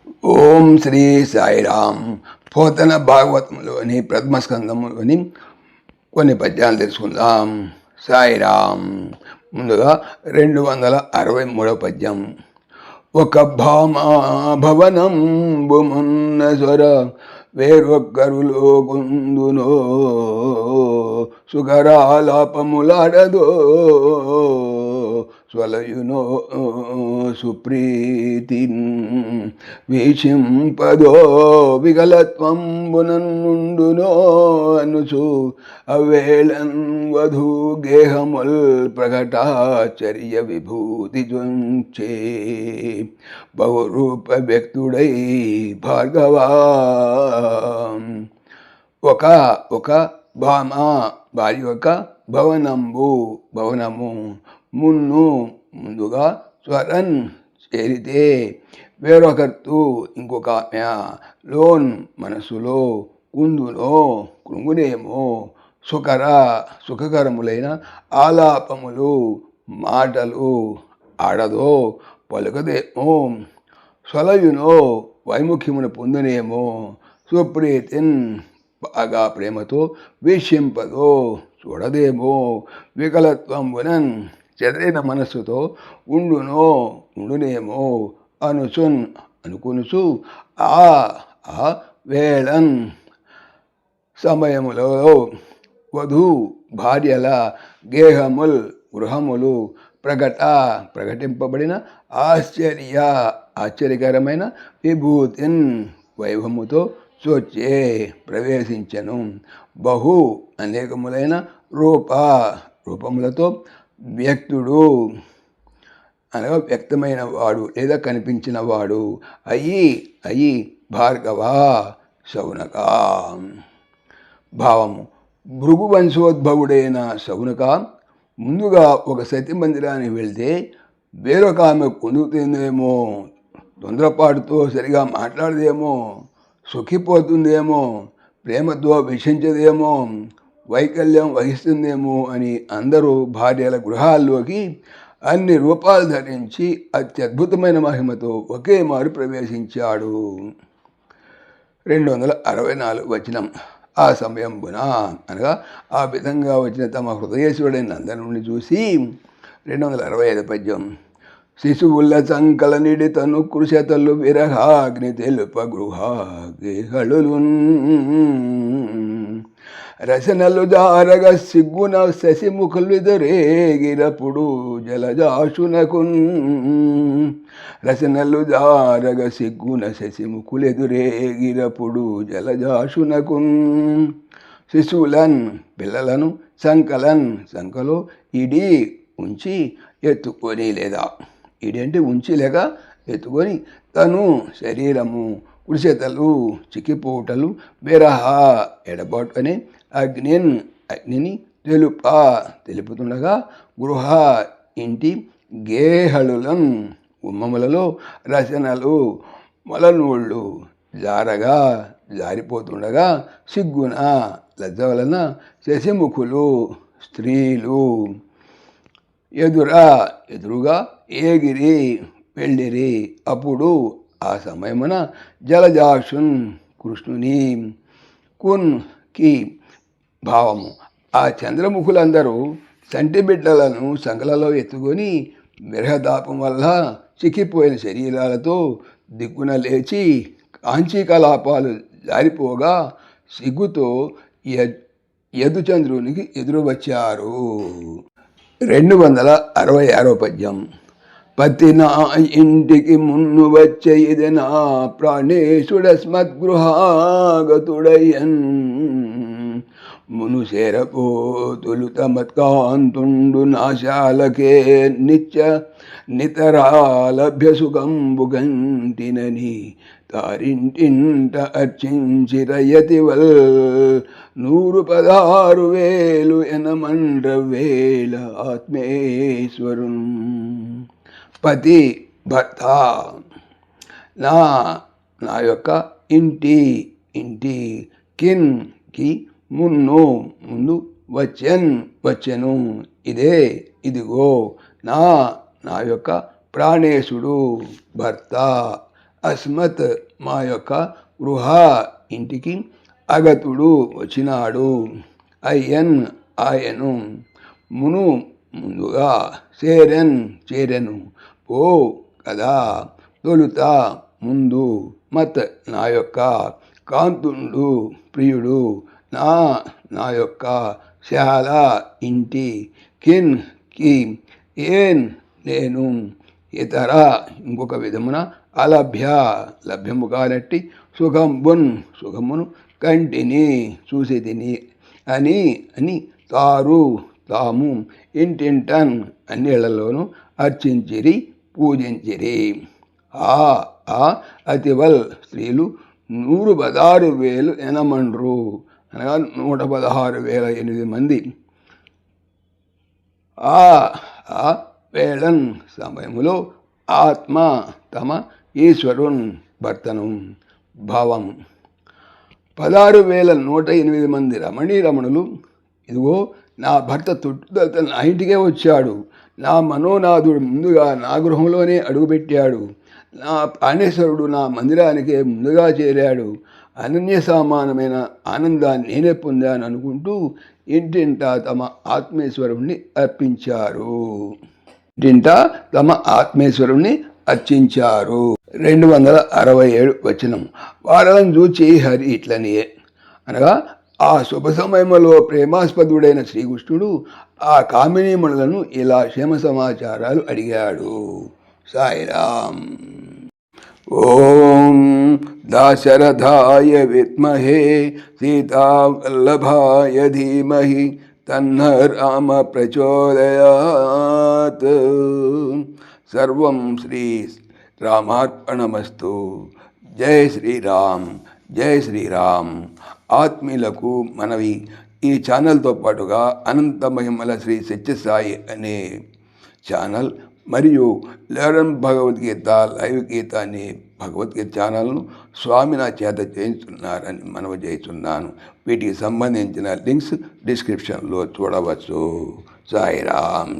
ఓం శ్రీ సాయిరామ్. పోతన భాగవతంలోని ప్రథమ స్కందములోని కొన్ని పద్యాలు తెలుసుకుందాం. సాయిరామ్. ముందుగా 263వ పద్యం. ఒక భవనం బుమున్న స్వర వేరొక్కరులో గుందునో సుగరాలాపములాడదో స్వలయునో సుప్రీతి వీక్షింపదో వికలత్వంబునందునో అనుచు అవేళన్ వధూ గేహముల్ ప్రకటాచర్య విభూతి జొంచే బహురూప వ్యక్తుడై భార్గవా. ఒక భామ భార్య యొక్క భవనము ముందుగా స్వరన్ చేరితే వేరొకర్తూ ఇంకొక ఆమె లోన్ మనసులో కుందులో కృంగునేమో సుఖకరములైన ఆలాపములు మాటలు ఆడదో పలుకదేమో స్వలయునో వైముఖ్యమును పొందునేమో సుప్రీతిన్ బాగా ప్రేమతో వీక్షింపదో చూడదేమో వికలత్వంబునన్ చెదరైన మనస్సుతో ఉండునేమో అనుకునుచు ఆ వేళన్ సమయములో వధూ భార్యల గేహముల్ గృహములు ప్రకటింపబడిన ఆశ్చర్యకరమైన విభూతిన్ వైభవముతో చోచే ప్రవేశించను. బహు అనేకములైన రూపములతో వ్యక్తుడు అనగా వ్యక్తమైన వాడు లేదా కనిపించిన వాడు అయి భార్గవ శౌనక. భావము. భృగు వంశోద్భవుడైన శౌనక ముందుగా ఒక సతి మందిరానికి వెళ్తే వేరొక ఆమె పొందుతుందేమో, తొందరపాటుతో సరిగా మాట్లాడదేమో, సుఖిపోతుందేమో, ప్రేమతో విషించదేమో, వైకల్యం వహిస్తుందేమో అని అందరూ భార్యల గృహాల్లోకి అన్ని రూపాలు ధరించి అత్యద్భుతమైన మహిమతో ఒకే మారు ప్రవేశించాడు. 264 వచనం. ఆ సమయంబున అనగా ఆ విధంగా వచ్చిన తమ హృదయేశ్వరుడైన నందనుని చూసి 265 పద్యం. శిశువుల సంకల నిడి తను కృషతలు విరహాగ్ని తెలుప గృహాలు రసనలు జారగ సిగ్గున శశిముఖులిదరేగిరపుడు జలజాశునకున్. రసనలు జారగ సిగ్గున శశిముఖులెదురేగిరపుడు జలజాశునకున్. శిశువులన్ పిల్లలను సంకలో ఇడి ఉంచి ఎత్తుకొని లేదా ఇడి అంటే ఉంచి లేక ఎత్తుకొని తను శరీరము కృషతలు చిక్కిపోటలు విరహ ఎడబాటు అని అగ్నిని తెలుపుతుండగా గృహ ఇంటి గేహళులన్ ఉమ్మములలో రచనలు మొలనూళ్ళు జారిపోతుండగా సిగ్గున లజ్జ వలన శశిముఖులు స్త్రీలు ఎదురుగా ఏగిరి వెళ్ళిరి. అప్పుడు ఆ సమయమున జలజాక్షున్ కృష్ణుని కి భావము. ఆ చంద్రముఖులందరూ సంటి బిడ్డలను సంకలలో ఎత్తుకొని విరహతాపం వల్ల చిక్కిపోయిన శరీరాలతో దిక్కున లేచి కాంచీకలాపాలు జారిపోగా సిగ్గుతో యదుచంద్రునికి ఎదురు వచ్చారు. 266వ పద్యం. పతి నా ఇంటికి మున్ను వచ్చే ఇది నా ప్రాణేశుడస్మద్గృహాగతుడయ్యన్. మును శేరపోతులు తమత్కాంతుండు నాశాలకే నితరాలభ్య సుఖంబుగంటినని తారింటింట అర్చించిరయతివల్ 116,000 ఎనమండ్రవేళ ఆత్మేశ్వరున్. పతి భర్త నా యొక్క ఇంటి కి ముందు వచ్చెను ఇదిగో నా యొక్క ప్రాణేశుడు భర్త అస్మత్ మా యొక్క గృహ ఇంటికి అగతుడు వచ్చినాడు, అయ్యన్ ఆయను, మును ముందుగా, చేరెన్ చేరెను, ఓ కదా తొలుత ముందు, మత్ నా యొక్క, కాంతుండు ప్రియుడు, నా యొక్క, శాల ఇంటి, కిన్ కి, ఏన్ నేను, ఇతర ఇంకొక విధమున, అలభ్య లభ్యము కానట్టి, సుఖంబున్ సుఖమును, కంటిని చూసి తిని, అని తారు తాము, ఇంటింటన్ అన్నిళ్లలోనూ అర్చించిరి పూజించిరి. ఆ అతివల్ స్త్రీలు 116,000 ఎనమండ్రు, అనగా 116,008 మంది. ఆ వేళన్ సమయములో ఆత్మ తమ ఈశ్వరున్ భర్తను భావం 16,108 మంది రమణీరమణులు, ఇదిగో నా భర్త తొట్టుదల నా ఇంటికే వచ్చాడు, నా మనోనాథుడు ముందుగా నా గృహంలోనే అడుగుపెట్టాడు, నా ప్రాణేశ్వరుడు నా మందిరానికే ముందుగా చేరాడు, అనన్య సమానమైన ఆనందాన్ని నేనే పొందాను అనుకుంటూ ఇంటింటా తమ ఆత్మేశ్వరుణ్ణి అర్పించారు. ఇంటింటా తమ ఆత్మేశ్వరుణ్ణి అర్చించారు. 267 వచనం. వారలను చూచి హరి ఇట్లనియే, అనగా ఆ శుభ సమయంలో ప్రేమాస్పదుడైన శ్రీకృష్ణుడు ఆ కామినీమణులను ఇలా క్షేమ సమాచారాలు అడిగాడు. సాయిరామ్. ఓం దాశరథాయ విద్మహే సీతావల్లభాయ ధీమహి తన్న రామ ప్రచోదయాత్. సర్వం శ్రీ రామార్పణమస్తు. జై శ్రీరామ్, జై శ్రీరామ్. ఆత్మీయులకు మనవి, ఈ ఛానల్తో పాటుగా అనంత మహిమల శ్రీ సత్యసాయి అనే ఛానల్ మరియు లెర్న్ భగవద్గీత లైవ్ గీత అనే భగవద్గీత ఛానల్ను స్వామి నా చేత చేయించున్నారని మనవి చేస్తున్నాను. వీటికి సంబంధించిన లింక్స్ డిస్క్రిప్షన్లో చూడవచ్చు. సాయిరామ్.